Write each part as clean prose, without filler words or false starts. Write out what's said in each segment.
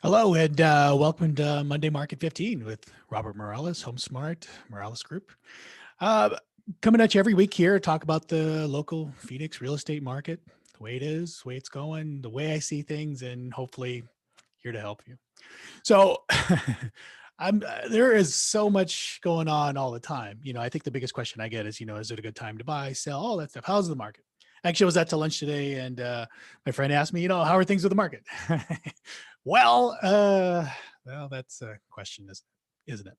Hello and welcome to Monday Market 15 with Robert Morales, HomeSmart, Morales Group. Uh, Coming at you every week here, talk about the local Phoenix real estate market, the way it is, the way it's going, the way I see things, and hopefully here to help you. So there is so much going on all the time. I think the biggest question I get is, is it a good time to buy, sell, all that stuff? How's the market? Actually, I was out to lunch today and my friend asked me, how are things with the market? well, that's a question, isn't it?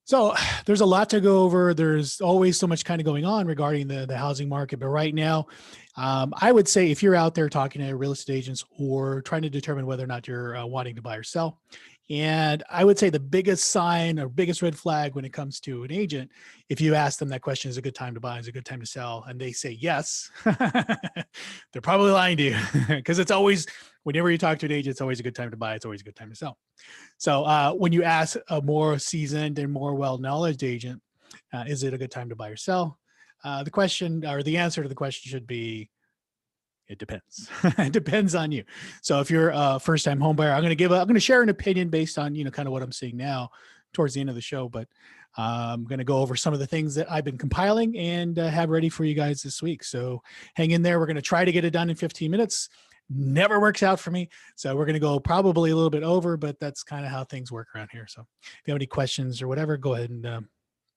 So there's a lot to go over. There's always so much kind of going on regarding the housing market. But right now, I would say if you're out there talking to real estate agents or trying to determine whether or not you're wanting to buy or sell, and I would say the biggest sign or biggest red flag when it comes to an agent, if you ask them that question, is it a good time to buy, is it a good time to sell? And they say yes, they're probably lying to you because it's always, whenever you talk to an agent, it's always a good time to buy. It's always a good time to sell. So when you ask a more seasoned and more well-knowledge agent, is it a good time to buy or sell? The question or the answer to the question should be, it depends. It depends on you. So if you're a first-time home buyer, I'm going to share an opinion based on, kind of what I'm seeing now towards the end of the show, but I'm going to go over some of the things that I've been compiling and have ready for you guys this week. So hang in there. We're going to try to get it done in 15 minutes. Never works out for me. So we're going to go probably a little bit over, but that's kind of how things work around here. So if you have any questions or whatever, go ahead and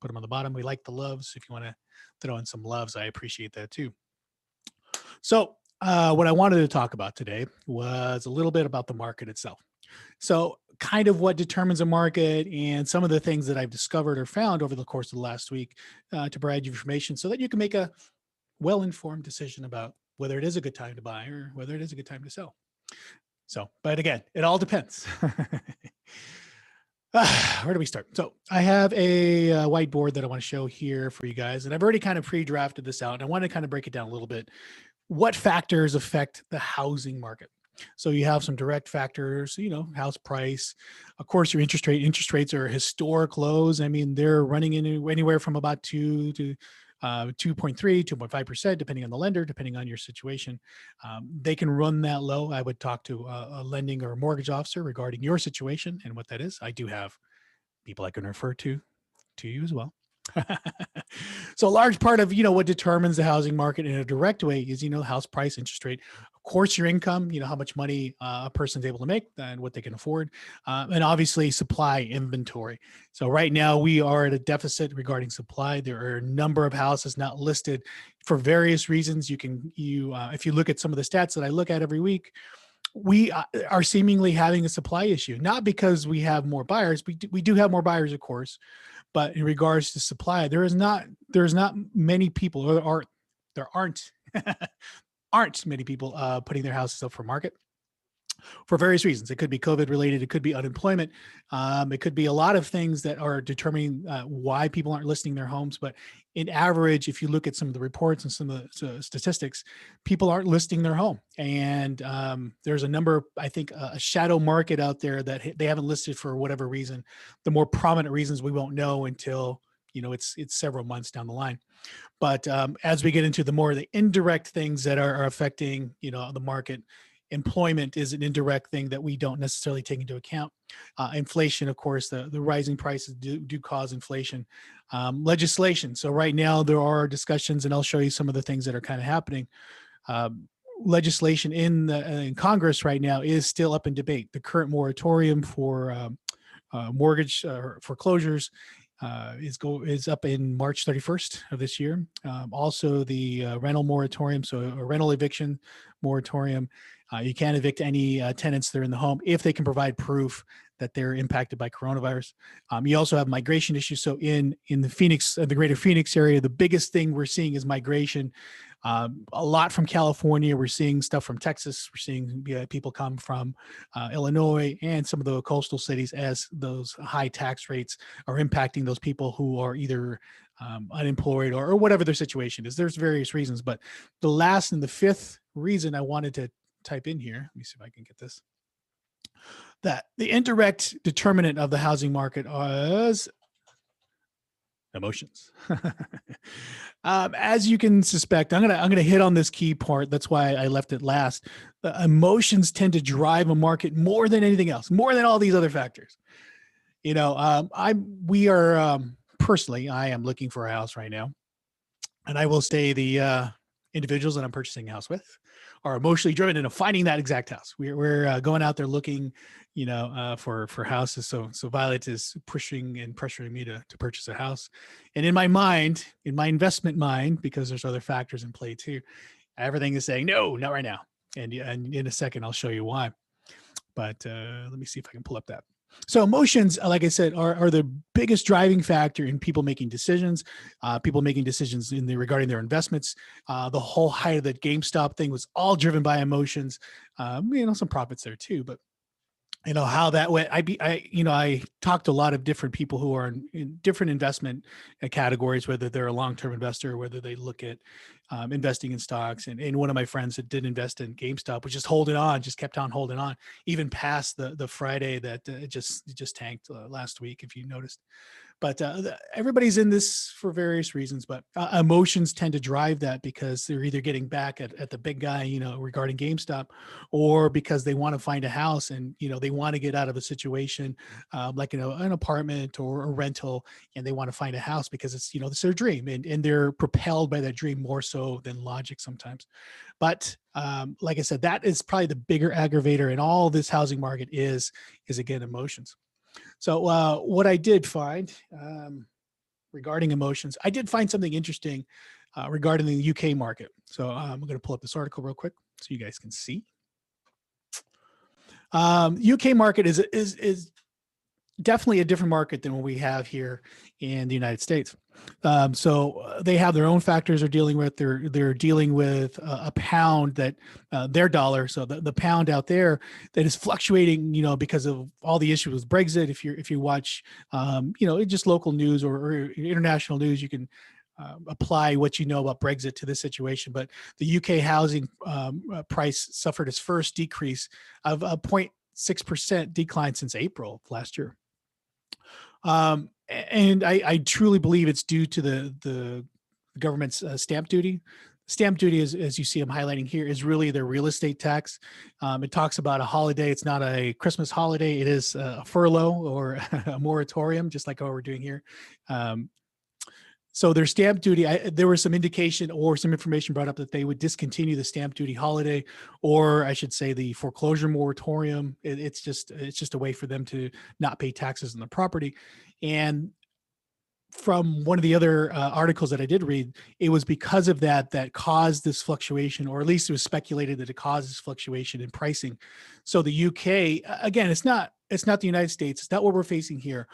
put them on the bottom. We like the loves. If you want to throw in some loves, I appreciate that too. So what I wanted to talk about today was a little bit about the market itself. So kind of what determines a market and some of the things that I've discovered or found over the course of the last week to provide you information so that you can make a well-informed decision about whether it is a good time to buy or whether it is a good time to sell. So, but again, it all depends. Where do we start? So I have a whiteboard that I want to show here for you guys, and I've already kind of pre-drafted this out, and I want to kind of break it down a little bit. What factors affect the housing market? So you have some direct factors, house price, of course, your interest rate. Interest rates are historic lows. I mean, they're running in anywhere from about 2 to 2.3, 2.5%, depending on the lender, depending on your situation. They can run that low. I would talk to a lending or a mortgage officer regarding your situation and what that is. I do have people I can refer to you as well. So a large part of, what determines the housing market in a direct way is, house price, interest rate, of course, your income, how much money a person's able to make and what they can afford. And obviously supply inventory. So right now we are at a deficit regarding supply. There are a number of houses not listed for various reasons. If you look at some of the stats that I look at every week, we are seemingly having a supply issue, not because we have more buyers. We do have more buyers, of course, but in regards to supply, there's not many people, or there aren't aren't many people putting their houses up for market for various reasons. It could be COVID related. It could be unemployment. It could be a lot of things that are determining why people aren't listing their homes. But in average, if you look at some of the reports and some of the statistics, people aren't listing their home. And there's a number, I think, a shadow market out there that they haven't listed for whatever reason. The more prominent reasons we won't know until it's several months down the line. But as we get into the indirect things that are affecting the market, employment is an indirect thing that we don't necessarily take into account. Inflation, of course, the rising prices do cause inflation. Legislation. So right now there are discussions, and I'll show you some of the things that are kind of happening. Legislation in Congress right now is still up in debate. The current moratorium for mortgage foreclosures is up in March 31st of this year. Also, the rental moratorium, so a rental eviction moratorium. You can't evict any tenants that are in the home if they can provide proof that they're impacted by coronavirus. You also have migration issues. So in the greater Phoenix area, the biggest thing we're seeing is migration. A lot from California. We're seeing stuff from Texas. We're seeing people come from Illinois and some of the coastal cities, as those high tax rates are impacting those people who are either unemployed or whatever their situation is. There's various reasons, but the last and the fifth reason I wanted to type in here, let me see if I can get this, that the indirect determinant of the housing market is Emotions. As you can suspect, I'm gonna hit on this key part. That's why I left it last. Emotions tend to drive a market more than anything else, more than all these other factors. We are personally, I am looking for a house right now, and I will say the individuals that I'm purchasing a house with are emotionally driven into finding that exact house. We're going out there looking, for houses. So Violet is pushing and pressuring me to purchase a house, and in my mind, in my investment mind, because there's other factors in play too, everything is saying no, not right now. And in a second, I'll show you why. But let me see if I can pull up that. So emotions, like I said, are the biggest driving factor in people making decisions. People making decisions regarding their investments. The whole height of that GameStop thing was all driven by emotions. Some profits there too, but how that went. I talked to a lot of different people who are in different investment categories, whether they're a long-term investor, or whether they look at investing in stocks. And one of my friends that did invest in GameStop was just holding on, just kept on holding on, even past the Friday that it just tanked last week, if you noticed. But everybody's in this for various reasons, but emotions tend to drive that because they're either getting back at the big guy, regarding GameStop, or because they want to find a house and, they want to get out of a situation like, an apartment or a rental, and they want to find a house because it's their dream, and they're propelled by that dream more so than logic sometimes. But like I said, that is probably the bigger aggravator in all this housing market is again, emotions. So what I did find regarding emotions, I did find something interesting regarding the UK market. So I'm going to pull up this article real quick so you guys can see. UK market is definitely a different market than what we have here in the United States. So they have their own factors they're dealing with. They're dealing with a pound that their dollar. So the pound out there that is fluctuating, because of all the issues with Brexit. If you watch, just local news or international news, you can apply what you know about Brexit to this situation. But the UK housing price suffered its first decrease of a 0.6% decline since April of last year. And I truly believe it's due to the government's stamp duty. Stamp duty, is, as you see I'm highlighting here, is really their real estate tax. It talks about a holiday. It's not a Christmas holiday. It is a furlough or a moratorium, just like what we're doing here. So their stamp duty, there was some indication or some information brought up that they would discontinue the stamp duty holiday, or I should say the foreclosure moratorium. It's just a way for them to not pay taxes on the property. And from one of the other articles that I did read, it was because of that caused this fluctuation, or at least it was speculated that it caused this fluctuation in pricing. So the UK, again, it's not the United States. It's not what we're facing here.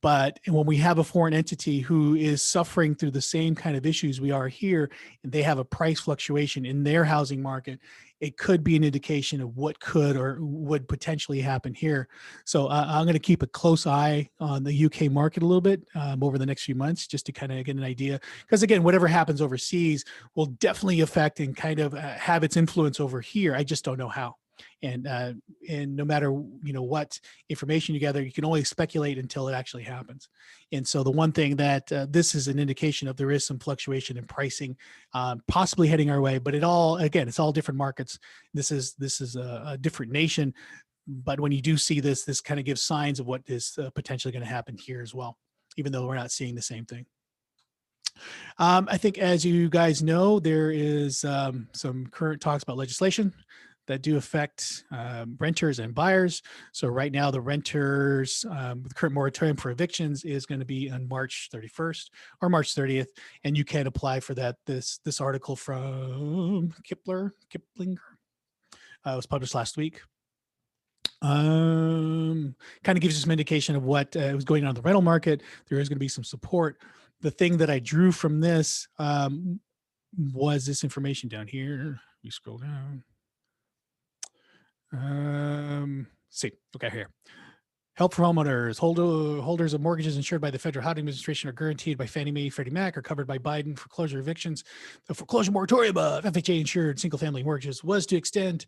But when we have a foreign entity who is suffering through the same kind of issues we are here, and they have a price fluctuation in their housing market, it could be an indication of what could or would potentially happen here. So I'm going to keep a close eye on the UK market a little bit over the next few months, just to kind of get an idea. Because again, whatever happens overseas will definitely affect and kind of have its influence over here. I just don't know how. And no matter what information you gather, you can only speculate until it actually happens. And so the one thing that this is an indication of, there is some fluctuation in pricing, possibly heading our way. But it's all different markets. This is a different nation. But when you do see this kind of gives signs of what is potentially going to happen here as well, even though we're not seeing the same thing. I think, as you guys know, there is some current talks about legislation that do affect renters and buyers. So right now, the renters, the current moratorium for evictions is going to be on March 31st or March 30th, and you can apply for that. This article from Kiplinger was published last week. Kind of gives us some indication of what was going on in the rental market. There is going to be some support. The thing that I drew from this was this information down here. We scroll down. See, okay, here. Help for homeowners. Holders of mortgages insured by the Federal Housing Administration are guaranteed by Fannie Mae, Freddie Mac, are covered by Biden foreclosure evictions. The foreclosure moratorium of FHA insured single-family mortgages was to extend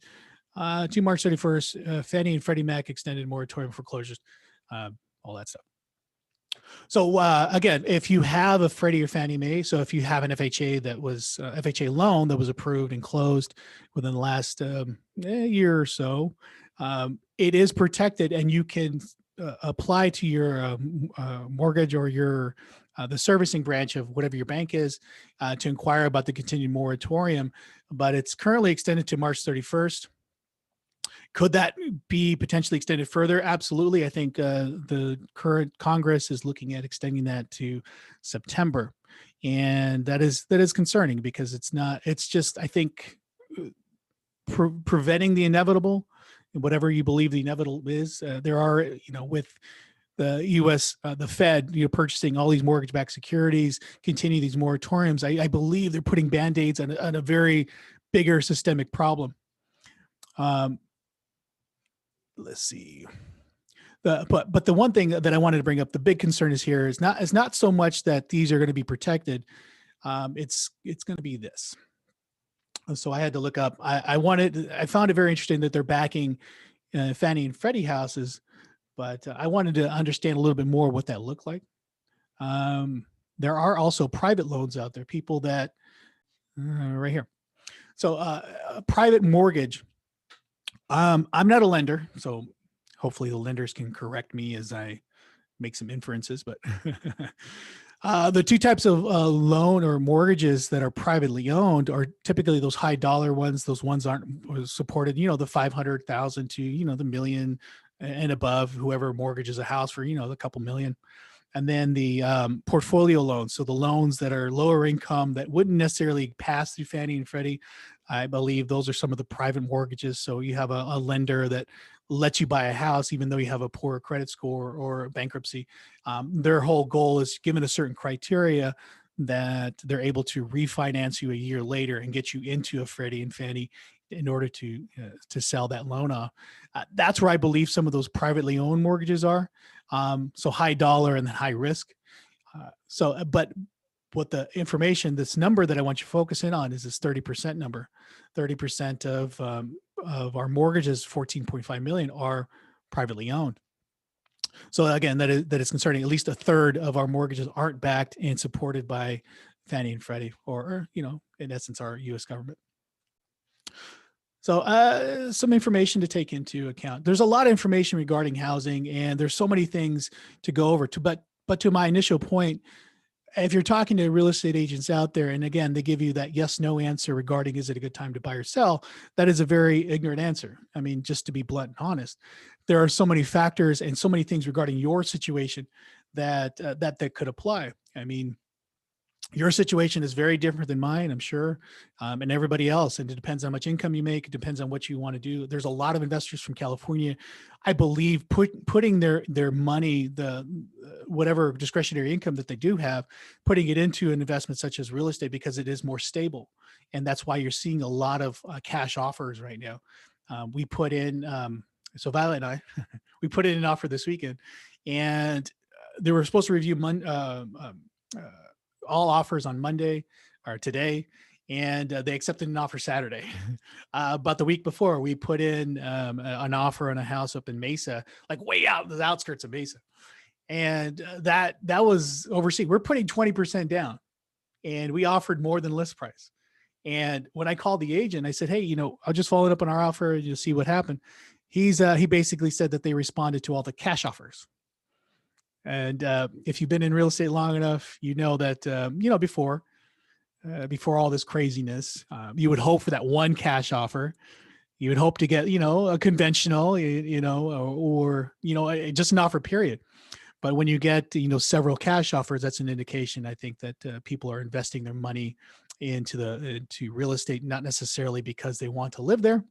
to March 31st. Fannie and Freddie Mac extended moratorium foreclosures, all that stuff. So again, if you have a Freddie or Fannie Mae, so if you have an FHA that was FHA loan that was approved and closed within the last year or so, it is protected, and you can apply to your mortgage or your the servicing branch of whatever your bank is to inquire about the continued moratorium. But it's currently extended to March 31st. Could that be potentially extended further? Absolutely. I think the current Congress is looking at extending that to September, and that is concerning because it's not. It's just, I think, preventing the inevitable, whatever you believe the inevitable is. There are, with the U.S. The Fed, purchasing all these mortgage-backed securities, continue these moratoriums. I believe they're putting band-aids on a very bigger systemic problem. Let's see. But the one thing that I wanted to bring up, the big concern is not so much that these are going to be protected. It's going to be this. So I had to look up. I found it very interesting that they're backing Fannie and Freddie houses, but I wanted to understand a little bit more what that looked like. There are also private loans out there, people that right here. So a private mortgage. I'm not a lender, so hopefully the lenders can correct me as I make some inferences. But the two types of loan or mortgages that are privately owned are typically those high dollar ones. Those ones aren't supported, the 500,000 to, the million and above, whoever mortgages a house for, a couple million. And then the portfolio loans. So the loans that are lower income that wouldn't necessarily pass through Fannie and Freddie. I believe those are some of the private mortgages. So you have a lender that lets you buy a house, even though you have a poor credit score or bankruptcy. Their whole goal is, given a certain criteria, that they're able to refinance you a year later and get you into a Freddie and Fannie in order to sell that loan off. That's where I believe some of those privately owned mortgages are. So high dollar and then high risk. But what the information, this number that I want you to focus in on is this 30% number. 30% of our mortgages, 14.5 million, are privately owned. So again, that is concerning. At least a third of our mortgages aren't backed and supported by Fannie and Freddie, or in essence, our U.S. government. So some information to take into account. There's a lot of information regarding housing, and there's so many things to go over. But to my initial point, if you're talking to real estate agents out there, and again, they give you that yes/no answer regarding is it a good time to buy or sell, that is a very ignorant answer. I mean, just to be blunt and honest, there are so many factors and so many things regarding your situation that could apply. I mean, your situation is very different than mine, I'm sure, and everybody else. And it depends on how much income you make. It depends on what you want to do. There's a lot of investors from California, I believe, putting their money, the whatever discretionary income that they do have, putting it into an investment such as real estate because it is more stable. And that's why you're seeing a lot of cash offers right now. We put in, so Violet and I, we put in an offer this weekend, and they were supposed to review all offers on Monday or today, and they accepted an offer Saturday. But the week before, we put in an offer on a house up in Mesa, like way out in the outskirts of Mesa, and that was overseas. We're putting 20% down, and we offered more than list price. And when I called the agent, I said, "Hey, I'll just follow up on our offer and you'll see what happened." He basically said that they responded to all the cash offers. And if you've been in real estate long enough, you know that before all this craziness, you would hope for that one cash offer. You would hope to get a conventional, or just an offer period. But when you get several cash offers, that's an indication, I think, that people are investing their money into real estate, not necessarily because they want to live there,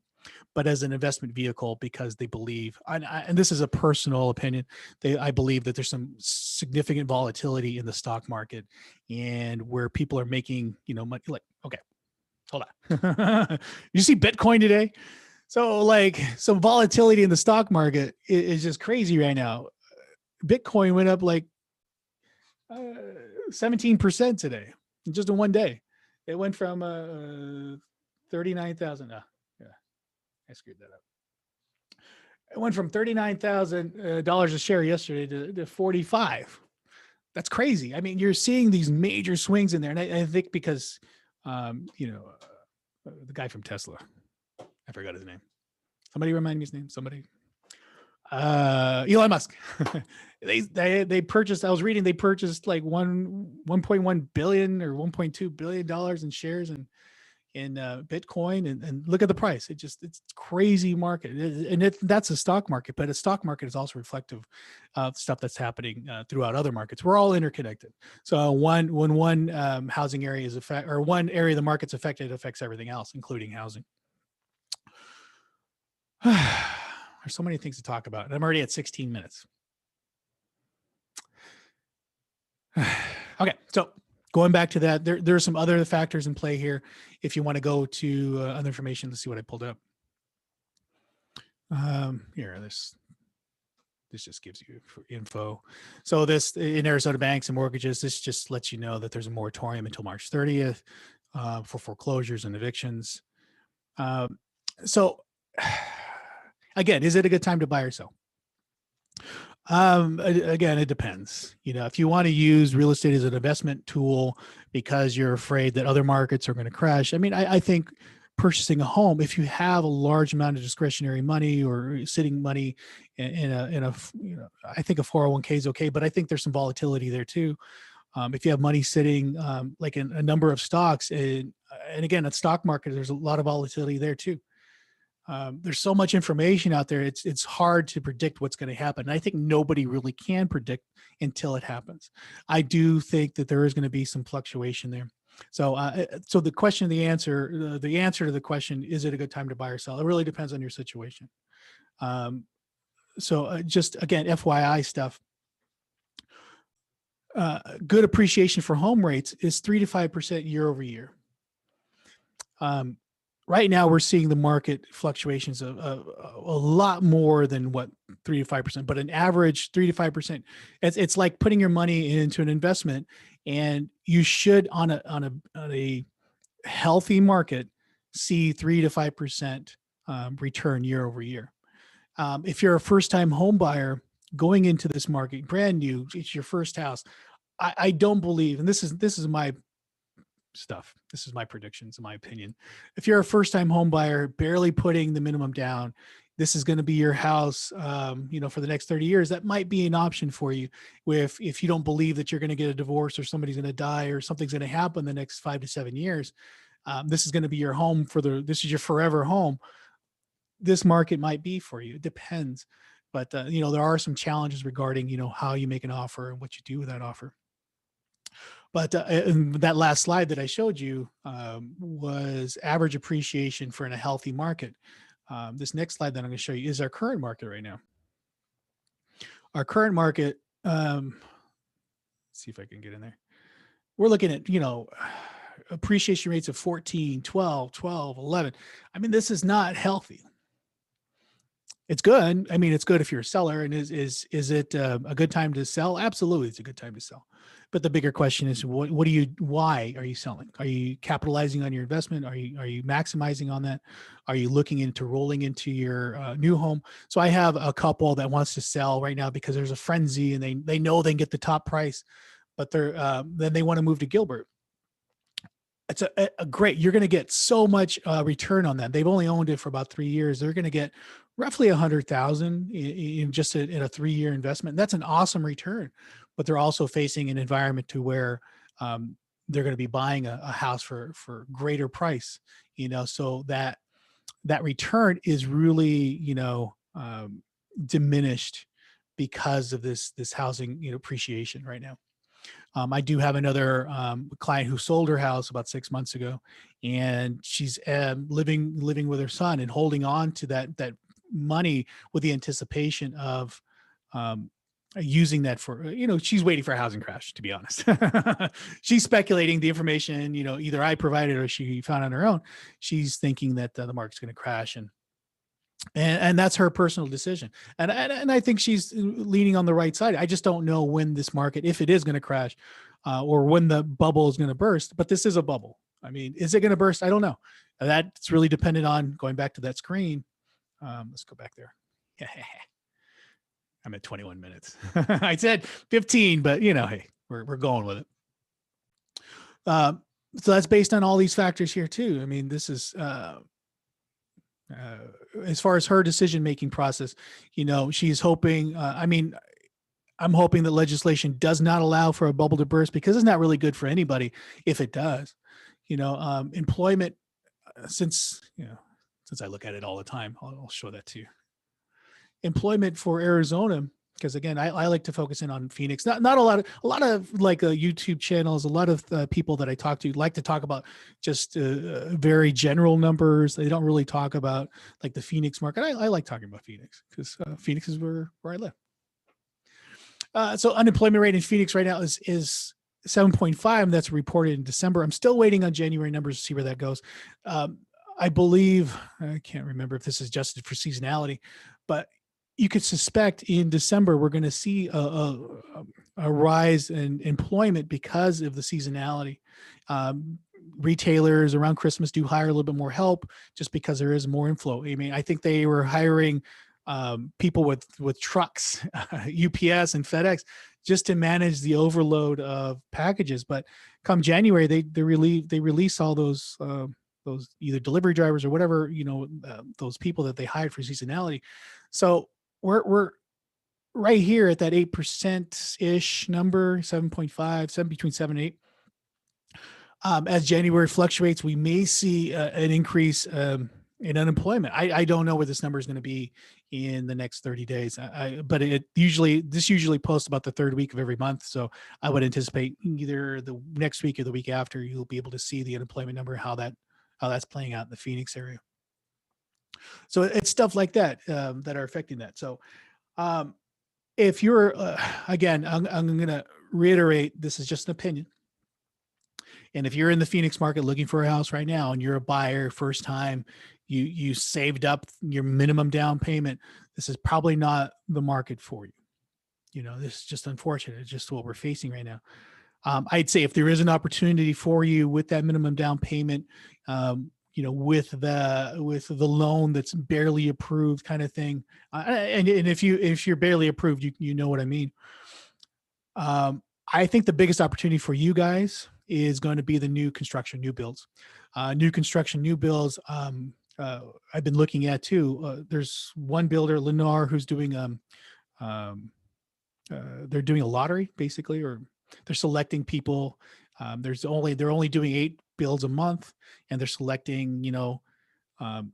but as an investment vehicle because they believe, and this is a personal opinion, I believe that there's some significant volatility in the stock market, and where people are making money. Like, okay, hold on. You see Bitcoin today? So like some volatility in the stock market is just crazy right now. Bitcoin went up like 17% today, just in one day. It went from 39,000. I screwed that up. It went from $39,000 a share yesterday to 45. That's crazy. I mean, you're seeing these major swings in there. And I think because, the guy from Tesla, I forgot his name. Somebody remind me his name. Somebody. Elon Musk. They purchased. I was reading they purchased like 1.1 billion or 1.2 billion dollars in shares in Bitcoin, and look at the price. It's crazy market, and that's a stock market, but a stock market is also reflective of stuff that's happening throughout other markets. We're all interconnected. So when one housing area is affected, or one area of the market's affected, it affects everything else, including housing. There's so many things to talk about. I'm already at 16 minutes. Okay, so going back to that, there are some other factors in play here. If you want to go to other information, let's see what I pulled up. Here, this just gives you info. So this in Arizona banks and mortgages, this just lets you know that there's a moratorium until March 30th for foreclosures and evictions. So again, is it a good time to buy or sell? Again, it depends. If you want to use real estate as an investment tool because you're afraid that other markets are going to crash. I mean, I think purchasing a home, if you have a large amount of discretionary money or sitting money in a I think a 401k is okay, but I think there's some volatility there too. If you have money sitting like in a number of stocks, and again, a stock market, there's a lot of volatility there too. There's so much information out there. It's hard to predict what's going to happen. And I think nobody really can predict until it happens. I do think that there is going to be some fluctuation there. So, so the question, the answer to the question, is it a good time to buy or sell? It really depends on your situation. So just again, FYI stuff. Good appreciation for home rates is 3 to 5% year over year. Right now, we're seeing the market fluctuations of a lot more than what 3 to 5%, but an average 3 to 5%. It's like putting your money into an investment, and you should on a healthy market see 3 to 5% return year over year. If you're a first-time home buyer going into this market, brand new, it's your first house. I don't believe, and this is my stuff. This is my predictions, in my opinion. If you're a first-time home buyer, barely putting the minimum down, this is going to be your house, for the next 30 years. That might be an option for you. If you don't believe that you're going to get a divorce or somebody's going to die or something's going to happen the next 5 to 7 years, this is going to be your home this is your forever home. This market might be for you. It depends. But, there are some challenges regarding, how you make an offer and what you do with that offer. But that last slide that I showed you was average appreciation for in a healthy market. This next slide that I'm going to show you is our current market right now. Our current market, let's see if I can get in there. We're looking at, appreciation rates of 14, 12, 12, 11. I mean, this is not healthy. It's good. I mean, it's good if you're a seller. And is it a good time to sell? Absolutely, it's a good time to sell. But the bigger question is, why are you selling? Are you capitalizing on your investment? Are you maximizing on that? Are you looking into rolling into your new home? So I have a couple that wants to sell right now because there's a frenzy and they know they can get the top price, but then they want to move to Gilbert. It's a great, you're going to get so much return on that. They've only owned it for about 3 years. They're going to get roughly 100,000 in just in a 3-year investment. That's an awesome return, but they're also facing an environment to where they're going to be buying a house for greater price, so that return is really, diminished because of this housing, appreciation right now. I do have another client who sold her house about 6 months ago, and she's living with her son and holding on to that money with the anticipation of using that for, she's waiting for a housing crash, to be honest. She's speculating the information, either I provided or she found on her own. She's thinking that the market's going to crash, and that's her personal decision. And I think she's leaning on the right side. I just don't know when this market, if it is going to crash, or when the bubble is going to burst. But this is a bubble. I mean, is it going to burst? I don't know. That's really dependent on going back to that screen. Let's go back there. I'm at 21 minutes. I said 15, but hey. we're going with it. So that's based on all these factors here too. I mean, this is as far as her decision-making process, she's hoping, I'm hoping that legislation does not allow for a bubble to burst, because it's not really good for anybody if it does. Employment, since I look at it all the time, I'll show that to you. Employment for Arizona, because again, I like to focus in on Phoenix. Not a lot of like YouTube channels, a lot of people that I talk to like to talk about just very general numbers. They don't really talk about like the Phoenix market. I like talking about Phoenix because Phoenix is where I live. So unemployment rate in Phoenix right now is 7.5. That's reported in December. I'm still waiting on January numbers to see where that goes. I believe, I can't remember if this is adjusted for seasonality, but you could suspect in December we're going to see a rise in employment because of the seasonality. Retailers around Christmas do hire a little bit more help just because there is more inflow. I mean, I think they were hiring people with trucks, UPS and FedEx, just to manage the overload of packages. But come January, they release all those either delivery drivers or whatever, those people that they hired for seasonality. So we're right here at that 8% ish number, 7.5, between 7 and 8. As January fluctuates, we may see an increase in unemployment. I don't know where this number is going to be in the next 30 days. But this usually posts about the third week of every month. So I would anticipate either the next week or the week after, you'll be able to see the unemployment number, how that's playing out in the Phoenix area. So it's stuff like that that are affecting that. So if you're, again, I'm going to reiterate, this is just an opinion. And if you're in the Phoenix market looking for a house right now and you're a buyer, first time, you saved up your minimum down payment, this is probably not the market for you. This is just unfortunate. It's just what we're facing right now. I'd say if there is an opportunity for you with that minimum down payment, with the loan that's barely approved kind of thing. And if you're barely approved, you know what I mean. I think the biggest opportunity for you guys is going to be the new construction, new builds. I've been looking at too. There's one builder, Lennar, who's doing they're doing a lottery basically, or they're selecting people. They're only doing 8 builds a month, and they're selecting, out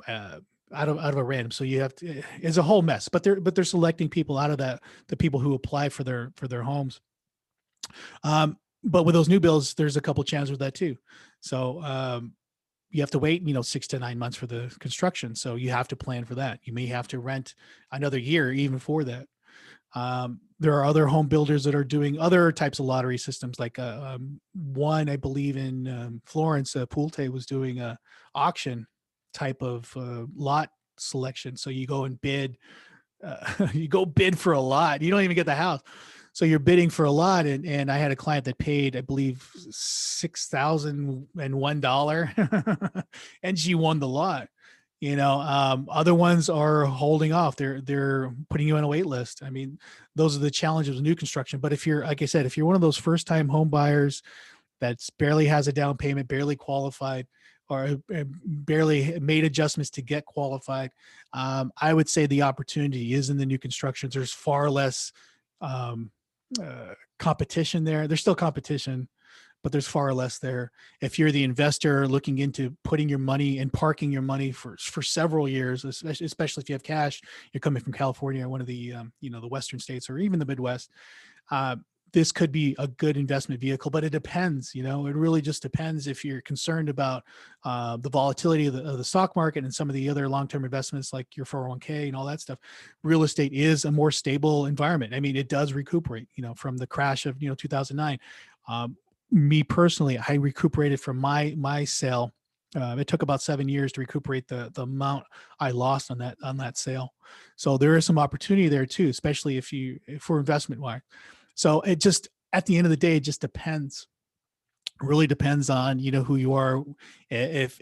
of a random. So you have to, it's a whole mess, but they're selecting people out of the people who apply for their homes. But with those new builds, there's a couple challenges with that too. So, you have to wait, 6 to 9 months for the construction. So you have to plan for that. You may have to rent another year even for that. There are other home builders that are doing other types of lottery systems, like one, I believe in Florence, Pulte was doing a auction type of lot selection. So you go and bid, you go bid for a lot. You don't even get the house. So you're bidding for a lot. And I had a client that paid, I believe, $6,001 and she won the lot. Other ones are holding off. They're putting you on a wait list. I mean, those are the challenges of new construction. But if you're, like I said, if you're one of those first time home buyers that's barely has a down payment, barely qualified, or barely made adjustments to get qualified, I would say the opportunity is in the new constructions. There's far less competition there. There's still competition, but there's far less there. If you're the investor looking into putting your money and parking your money for several years, especially if you have cash, you're coming from California or one of the the Western states or even the Midwest, this could be a good investment vehicle. But it depends. It really just depends if you're concerned about the volatility of the stock market and some of the other long-term investments like your 401k and all that stuff. Real estate is a more stable environment. I mean, it does recuperate, from the crash of 2009. Me personally, I recuperated from my sale. It took about 7 years to recuperate the amount I lost on that sale. So there is some opportunity there too, especially for investment wise. So it just, at the end of the day, it just depends. It really depends on, who you are. If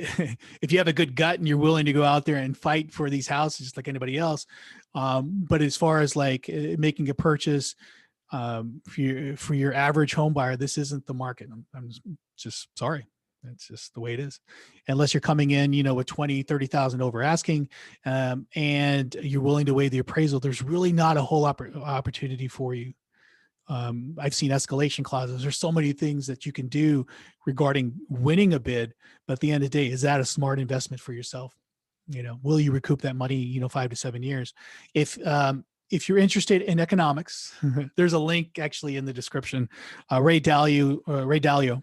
you have a good gut and you're willing to go out there and fight for these houses just like anybody else. But as far as like making a purchase, For your average home buyer, this isn't the market. I'm just sorry. It's just the way it is. Unless you're coming in, with 20, 30,000 over asking, and you're willing to weigh the appraisal, there's really not a whole opportunity for you. I've seen escalation clauses. There's so many things that you can do regarding winning a bid, but at the end of the day, is that a smart investment for yourself? Will you recoup that money, 5 to 7 years? If you're interested in economics, there's a link actually in the description. Ray Dalio.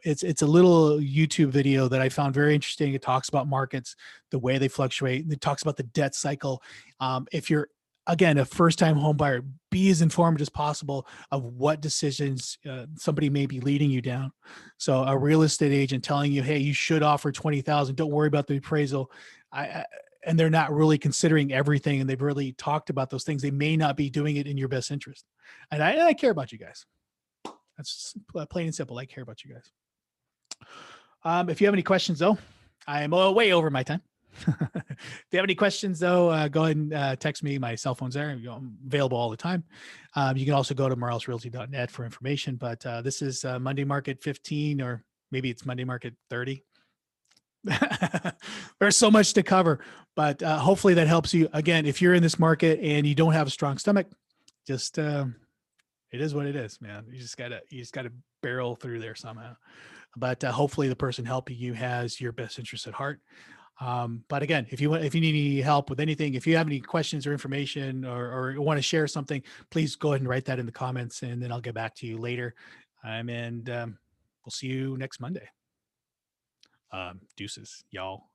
It's a little YouTube video that I found very interesting. It talks about markets, the way they fluctuate. It talks about the debt cycle. If you're, again, a first-time home buyer, be as informed as possible of what decisions somebody may be leading you down. So a real estate agent telling you, hey, you should offer 20,000. Don't worry about the appraisal. And they're not really considering everything, and they've really talked about those things. They may not be doing it in your best interest. And I care about you guys. That's plain and simple. I care about you guys. If you have any questions, though, I am way over my time. If you have any questions, though, go ahead and text me. My cell phone's there. I'm available all the time. You can also go to moralesrealty.net for information. But this is Monday Market 15, or maybe it's Monday Market 30. There's so much to cover, but hopefully that helps you. Again, if you're in this market and you don't have a strong stomach, just it is what it is, man. You just gotta barrel through there somehow. But hopefully the person helping you has your best interest at heart. But again, if you need any help with anything, if you have any questions or information, or want to share something, please go ahead and write that in the comments, and then I'll get back to you later. And we'll see you next Monday. Deuces, y'all.